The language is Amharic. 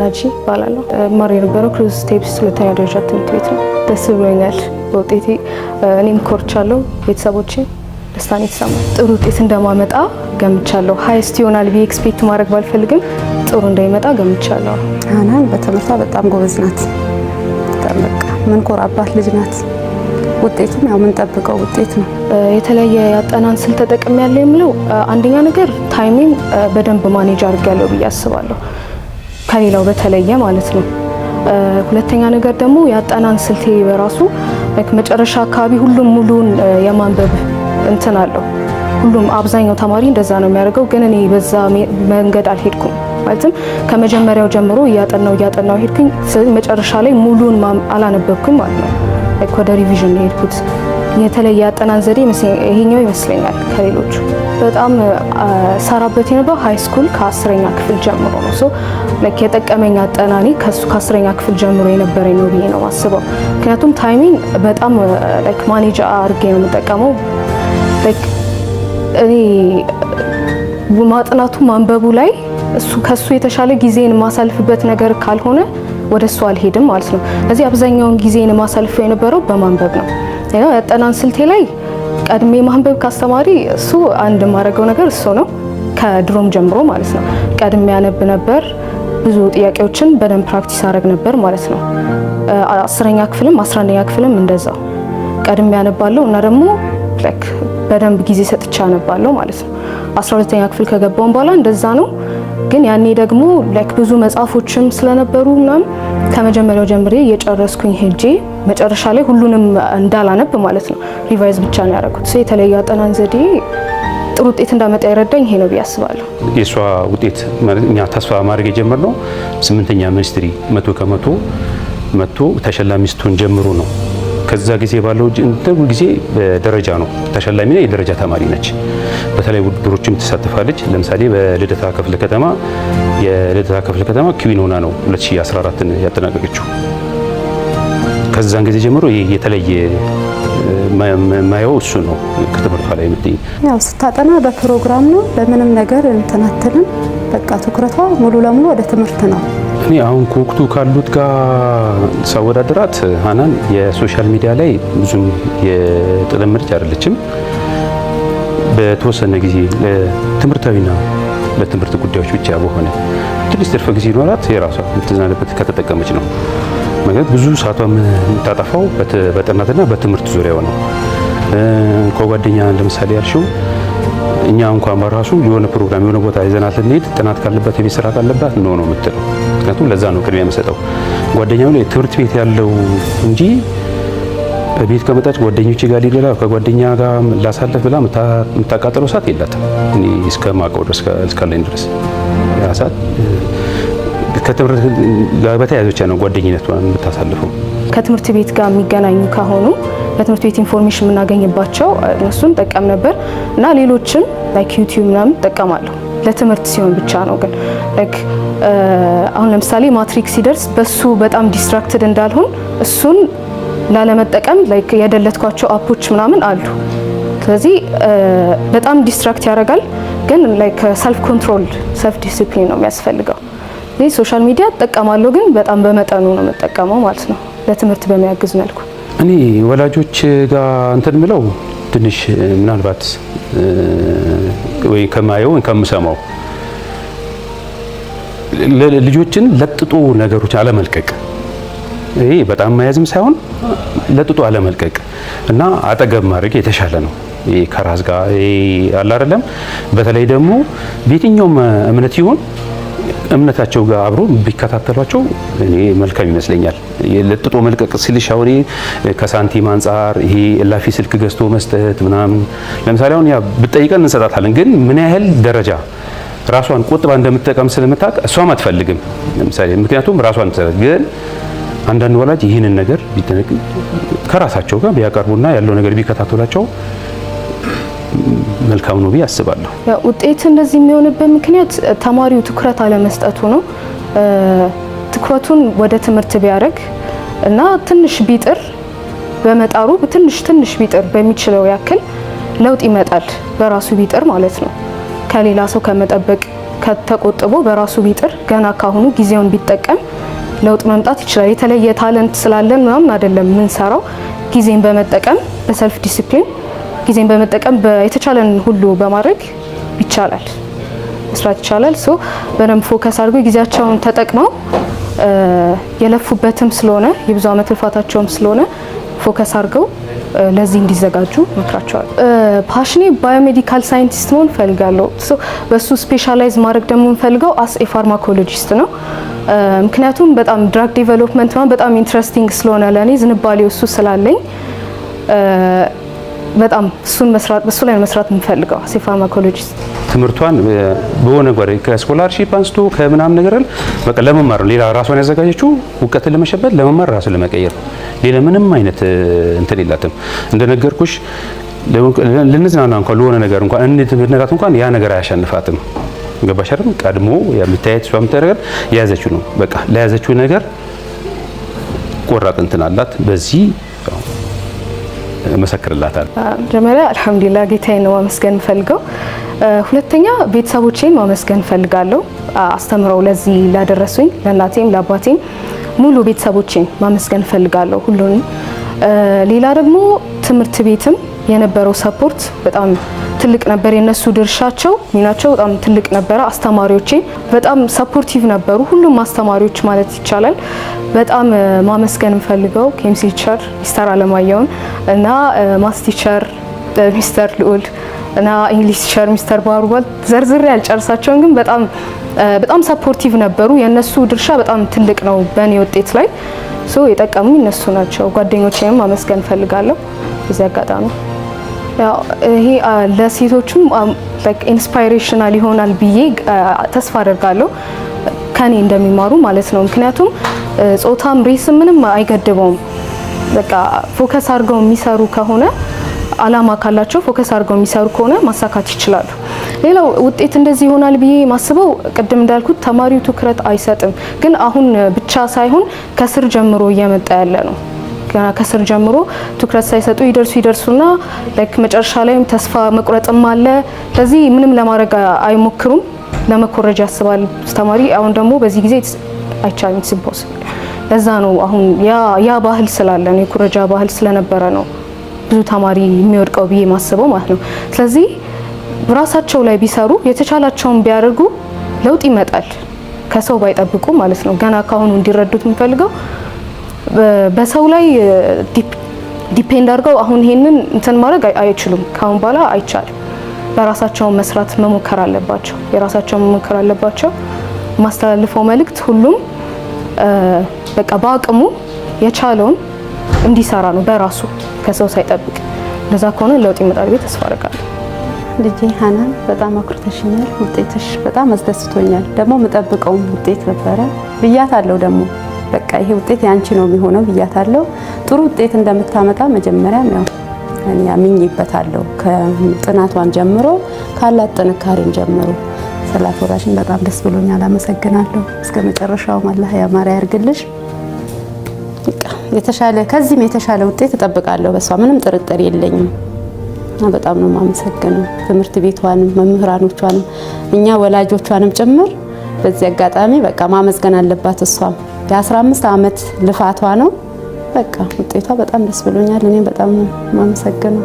ናጂ ባላለው ማር የነበረው ክሩዝ ስቴፕስ ሁለተኛ ደረጃ ትምህርት ቤት ነው። ደስ ብሎኛል በውጤቴ። እኔም ኮርቻለሁ፣ ቤተሰቦቼ ደስታን የተሰማኝ። ጥሩ ውጤት እንደማመጣ ገምቻለሁ። ሃይስት ይሆናል ብዬ ኤክስፔክት ማድረግ ባልፈልግም ጥሩ እንደሚመጣ ገምቻለሁ። ሀናን በትምህርቷ በጣም ጎበዝ ናት። በጣም በቃ ምን ኮራባት ልጅ ናት። ውጤቱም ያው ምን ጠብቀው ውጤት ነው። የተለየ ያጠናን ስልት ተጠቅሜያለሁ የምለው አንደኛ ነገር ታይሚንግ በደንብ ማኔጅ አድርጌያለሁ ብዬ አስባለሁ፣ ከሌላው በተለየ ማለት ነው። ሁለተኛ ነገር ደግሞ ያጠናን ስልቴ በራሱ መጨረሻ አካባቢ ሁሉም ሙሉን የማንበብ እንትን አለው። ሁሉም አብዛኛው ተማሪ እንደዛ ነው የሚያደርገው፣ ግን እኔ በዛ መንገድ አልሄድኩም። ማለትም ከመጀመሪያው ጀምሮ እያጠናው ሄድኩኝ። ስለዚህ መጨረሻ ላይ ሙሉን አላነበብኩም ማለት ነው። ወደ ሪቪዥን ነው የሄድኩት። የተለየ ያጠናን ዘዴ ይሄኛው ይመስለኛል ከሌሎቹ። በጣም ሰራበት የነበረው ሃይ ስኩል ከ10ኛ ክፍል ጀምሮ ነው። ሶ ላይክ የጠቀመኝ አጠናኔ ከሱ ከ10ኛ ክፍል ጀምሮ የነበረኝ ነው ብዬ ነው ማስበው። ምክንያቱም ታይሚንግ በጣም ላይክ ማኔጅ አድርጌ ነው የምጠቀመው። ላይክ እኔ ማጥናቱ ማንበቡ ላይ ከሱ የተሻለ ጊዜን ማሳልፍበት ነገር ካልሆነ ወደሱ አልሄድም ማለት ነው። ስለዚህ አብዛኛውን ጊዜን ማሳልፈው የነበረው በማንበብ ነው። ያጠናን ስልቴ ላይ ቀድሜ ማንበብ ካስተማሪ እሱ አንድ ማረገው ነገር እሱ ነው። ከድሮም ጀምሮ ማለት ነው ቀድሜ ያነብ ነበር። ብዙ ጥያቄዎችን በደንብ ፕራክቲስ አረግ ነበር ማለት ነው። 10ኛ ክፍልም 11ኛ ክፍልም እንደዛው ቀድሜ ያነባለሁ እና ደግሞ ላይክ በደንብ ጊዜ ሰጥቼ አነባለሁ ማለት ነው። 12ኛ ክፍል ከገባውን በኋላ እንደዛ ነው። ግን ያኔ ደግሞ ላይክ ብዙ መጽሐፎችም ስለነበሩ ምናምን ከመጀመሪያው ጀምሬ የጨረስኩኝ ሄጄ መጨረሻ ላይ ሁሉንም እንዳላነብ ማለት ነው ሪቫይዝ ብቻ ነው ያደረኩት። የተለየ አጠናን ዘዴ ጥሩ ውጤት እንዳመጣ ይረዳኝ ይሄ ነው ብዬ አስባለሁ። የሷ ውጤት እኛ ተስፋ ማድረግ የጀመርነው 8ኛ ሚኒስትሪ 100% መጥቶ ተሸላሚ ስትሆን ጀምሮ ነው። ከዛ ጊዜ ባለው ጊዜ በደረጃ ነው ተሸላሚ ነው። የደረጃ ተማሪ ነች። በተለይ ውድድሮችም ትሳተፋለች። ለምሳሌ በልደታ ክፍለ ከተማ ክዊን ሆና ነው 2014ን ያጠናቀቀችው። ከዛን ጊዜ ጀምሮ የተለየ ማየው እሱ ነው። ከትምህርቷ ላይ የምትይ ያው ስታጠና በፕሮግራም ነው፣ በምንም ነገር እንትናተልን በቃ ትኩረቷ ሙሉ ለሙሉ ወደ ትምህርት ነው። እኔ አሁን ከወቅቱ ካሉት ጋር ሳወዳደራት ሀናን የሶሻል ሚዲያ ላይ ብዙም የተለመደች አይደለችም። በተወሰነ ጊዜ ትምህርታዊና ለትምህርት ጉዳዮች ብቻ በሆነ ትንሽ ትርፍ ጊዜ ይኖራት የራሷ የምትዝናናበት ከተጠቀመች ነው። ማለት ብዙ ሰዓቷን የምታጠፋው በጥናትና በትምህርት ዙሪያው ነው። ከጓደኛ ለምሳሌ ያልሽው እኛ እንኳን በራሱ የሆነ ፕሮግራም የሆነ ቦታ ይዘናት ልንሄድ ጥናት ካለበት የቤት ስራ ካለባት ነው የምትለው። ምክንያቱም ለዛ ነው ቅድሚያ የምሰጠው። ጓደኛው ላይ ትምህርት ቤት ያለው እንጂ ቤት ከመጣች ጓደኞቼ ጋር ሊደላ ከጓደኛ ጋር ላሳለፍ ብላ የምታቃጠለው ሰዓት የላትም። እኔ እስከማውቀው ድረስ እስካለኝ ድረስ ያ ሰዓት ከትምህርት ጋር በተያያዘ ብቻ ነው ጓደኝነቷን የምታሳልፈው። ከትምህርት ቤት ጋር የሚገናኙ ከሆኑ በትምህርት ቤት ኢንፎርሜሽን የምናገኝባቸው እነሱን ጠቀም ነበር እና ሌሎችን ላይክ ዩቲዩብ ምናምን ጠቀማለሁ። ለትምህርት ሲሆን ብቻ ነው። ግን ላይክ አሁን ለምሳሌ ማትሪክስ ሲደርስ በሱ በጣም ዲስትራክትድ እንዳልሆን እሱን ላለመጠቀም ላይክ ያደለትኳቸው አፖች ምናምን አሉ። ስለዚህ በጣም ዲስትራክት ያደርጋል። ግን ላይክ ሰልፍ ኮንትሮል ሰልፍ ዲሲፕሊን ነው የሚያስፈልገው። ይህ ሶሻል ሚዲያ እጠቀማለሁ፣ ግን በጣም በመጠኑ ነው የምጠቀመው ማለት ነው፣ ለትምህርት በሚያግዝ መልኩ። እኔ ወላጆች ጋር እንትን ምለው ትንሽ ምናልባት ወይ ከማየው ወይ ከምሰማው ልጆችን ለጥጦ ነገሮች አለመልቀቅ፣ ይሄ በጣም መያዝም ሳይሆን ለጥጦ አለመልቀቅ እና አጠገብ ማድረግ የተሻለ ነው። ይሄ ከራስ ጋር አለ አይደለም። በተለይ ደግሞ በየትኛውም እምነት ይሁን እምነታቸው ጋር አብሮ ቢከታተሏቸው እኔ መልካም ይመስለኛል። ለጥጦ መልቀቅ ሲልሽ አሁን ከሳንቲም አንፃር ይሄ እላፊ ስልክ ገዝቶ መስጠት ምናምን ለምሳሌ አሁን ያ ብትጠይቀን እንሰጣታለን፣ ግን ምን ያህል ደረጃ ራሷን ቆጥባ እንደምትጠቀም ስለምታውቅ እሷም አትፈልግም። ለምሳሌ ምክንያቱም ራሷን ግን አንዳንድ ወላጅ ይህንን ነገር ቢጠነቅ ከራሳቸው ጋር ቢያቀርቡና ያለው ነገር ቢከታተሏቸው መልካም ነው ብዬ አስባለሁ። ውጤት እንደዚህ የሚሆንበት ምክንያት ተማሪው ትኩረት አለመስጠቱ ነው። ትኩረቱን ወደ ትምህርት ቢያደርግ እና ትንሽ ቢጥር በመጣሩ ትንሽ ቢጥር በሚችለው ያክል ለውጥ ይመጣል። በራሱ ቢጥር ማለት ነው። ከሌላ ሰው ከመጠበቅ ከተቆጥቦ በራሱ ቢጥር ገና ካሁኑ ጊዜውን ቢጠቀም ለውጥ መምጣት ይችላል። የተለየ ታለንት ስላለን ምናምን አይደለም የምንሰራው። ጊዜን በመጠቀም በሰልፍ ዲሲፕሊን ጊዜን በመጠቀም የተቻለን ሁሉ በማድረግ ይቻላል፣ መስራት ይቻላል። ሶ በደንብ ፎከስ አድርገው ጊዜያቸውን ተጠቅመው የለፉበትም ስለሆነ የብዙ ዓመት ልፋታቸውም ስለሆነ ፎከስ አድርገው ለዚህ እንዲዘጋጁ መክራቸዋል። ፓሽኔ ባዮሜዲካል ሳይንቲስት መሆን ፈልጋለሁ። ሶ በሱ ስፔሻላይዝ ማድረግ ደግሞ የምፈልገው አስ ኤ ፋርማኮሎጂስት ነው። ምክንያቱም በጣም ድራግ ዴቨሎፕመንት ማለት በጣም ኢንትረስቲንግ ስለሆነ ለኔ ዝንባሌው እሱ ስላለኝ በጣም እሱ ላይ መስራት የምፈልገው አስ ኤ ፋርማኮሎጂስት። ትምህርቷን በሆነ ጓዴ ከስኮላርሺፕ አንስቶ ከምናም ነገር በቃ ለመማር ነው። ሌላ ራሷን ያዘጋጀችው እውቀትን ለመሸበት ለመማር ራስን ለመቀየር ነው። ሌላ ምንም አይነት እንትን የላትም። እንደነገርኩሽ ልንዝናና እንኳን ለሆነ ነገር እንኳን እንድትነራት እንኳን ያ ነገር አያሸንፋትም። ገባሽ አይደል? ቀድሞ የሚታየት እሷ የምታደርገው የያዘችው ነው። በቃ ለያዘችው ነገር ቆራጥ እንትን አላት። በዚህ መሰክርላታል። መጀመሪያ አልሐምዱሊላህ ጌታዬን ነው ማመስገን ፈልገው። ሁለተኛ ቤተሰቦቼን ማመስገን ፈልጋለሁ። አስተምረው ለዚህ ላደረሱኝ ለእናቴም ለአባቴም ሙሉ ቤተሰቦቼን ማመስገን ፈልጋለሁ ሁሉንም። ሌላ ደግሞ ትምህርት ቤትም የነበረው ሰፖርት በጣም ትልቅ ነበር። የነሱ ድርሻቸው ሚናቸው በጣም ትልቅ ነበረ። አስተማሪዎቼ በጣም ሰፖርቲቭ ነበሩ። ሁሉም አስተማሪዎች ማለት ይቻላል በጣም ማመስገን ፈልገው ኬሚስትሪ ቲቸር ሚስተር አለማየሁን እና ማትስ ቲቸር ሚስተር ልዑል እና እንግሊዝ ቲቸር ሚስተር ባሩባል ዘርዝሬ ያልጨርሳቸውን ግን በጣም ሰፖርቲቭ ነበሩ። የነሱ ድርሻ በጣም ትልቅ ነው በእኔ ውጤት ላይ። ሶ የጠቀሙኝ እነሱ ናቸው። ጓደኞቼንም ማመስገን ፈልጋለሁ በዚህ አጋጣሚ። ያው ይሄ ለሴቶችም ላይክ ኢንስፓይሬሽናል ይሆናል ብዬ ተስፋ አደርጋለሁ ከኔ እንደሚማሩ ማለት ነው። ምክንያቱም ጾታም ሬስም ምንም አይገድበውም። በቃ ፎከስ አድርገው የሚሰሩ ከሆነ አላማ ካላቸው ፎከስ አድርገው የሚሰሩ ከሆነ ማሳካት ይችላሉ። ሌላው ውጤት እንደዚህ ይሆናል ብዬ ማስበው ቅድም እንዳልኩት ተማሪው ትኩረት አይሰጥም። ግን አሁን ብቻ ሳይሆን ከስር ጀምሮ እየመጣ ያለ ነው። ገና ከስር ጀምሮ ትኩረት ሳይሰጡ ይደርሱና ላይክ መጨረሻ ላይም ተስፋ መቁረጥም አለ። ስለዚህ ምንም ለማድረግ አይሞክሩም፣ ለመኮረጅ ያስባል ተማሪ። አሁን ደግሞ በዚህ ጊዜ አይቻልም ሲምፖስ። ለዛ ነው አሁን ያ ባህል ስላለ ነው የኩረጃ ባህል ስለነበረ ነው ብዙ ተማሪ የሚወድቀው ብዬ ማስበው ማለት ነው። ስለዚህ ራሳቸው ላይ ቢሰሩ የተቻላቸውን ቢያደርጉ ለውጥ ይመጣል። ከሰው ባይጠብቁ ማለት ነው። ገና ካሁኑ እንዲረዱት የምፈልገው በሰው ላይ ዲፔንድ አድርገው አሁን ይሄንን እንትን ማድረግ አይችሉም። ካሁን በኋላ አይቻልም። በራሳቸው መስራት መሞከር አለባቸው። የራሳቸው መሞከር አለባቸው። ማስተላልፈው መልእክት ሁሉም በቃ በአቅሙ የቻለውን እንዲሰራ ነው በራሱ ከሰው ሳይጠብቅ። ለዛ ከሆነ ለውጥ ይመጣል ብዬ ተስፋ አደርጋለሁ። ልጄ ሀናን በጣም አኩርተሽኛል። ውጤትሽ በጣም አስደስቶኛል። ደግሞ የምጠብቀውም ውጤት ነበረ ብያታለሁ። ደግሞ በቃ ይሄ ውጤት ያንቺ ነው የሚሆነው ብያታለሁ። ጥሩ ውጤት እንደምታመጣ መጀመሪያም ያው እኔ አምኜበታለሁ። ከጥናቷን ጀምሮ ካላት ጥንካሬን ጀምሮ ስላፈራሽን በጣም ደስ ብሎኛል። አመሰግናለሁ። እስከ መጨረሻው አላህ ያማረ ያርግልሽ። የተሻለ ከዚህም የተሻለ ውጤት እጠብቃለሁ። በሷ ምንም ጥርጥር የለኝም። በጣም ነው የማመሰግነው ትምህርት ቤቷንም መምህራኖቿንም እኛ ወላጆቿንም ጭምር በዚህ አጋጣሚ በቃ ማመስገን አለባት። እሷም የ15 ዓመት ልፋቷ ነው። በቃ ውጤቷ በጣም ደስ ብሎኛል። እኔ በጣም ነው የማመሰግነው።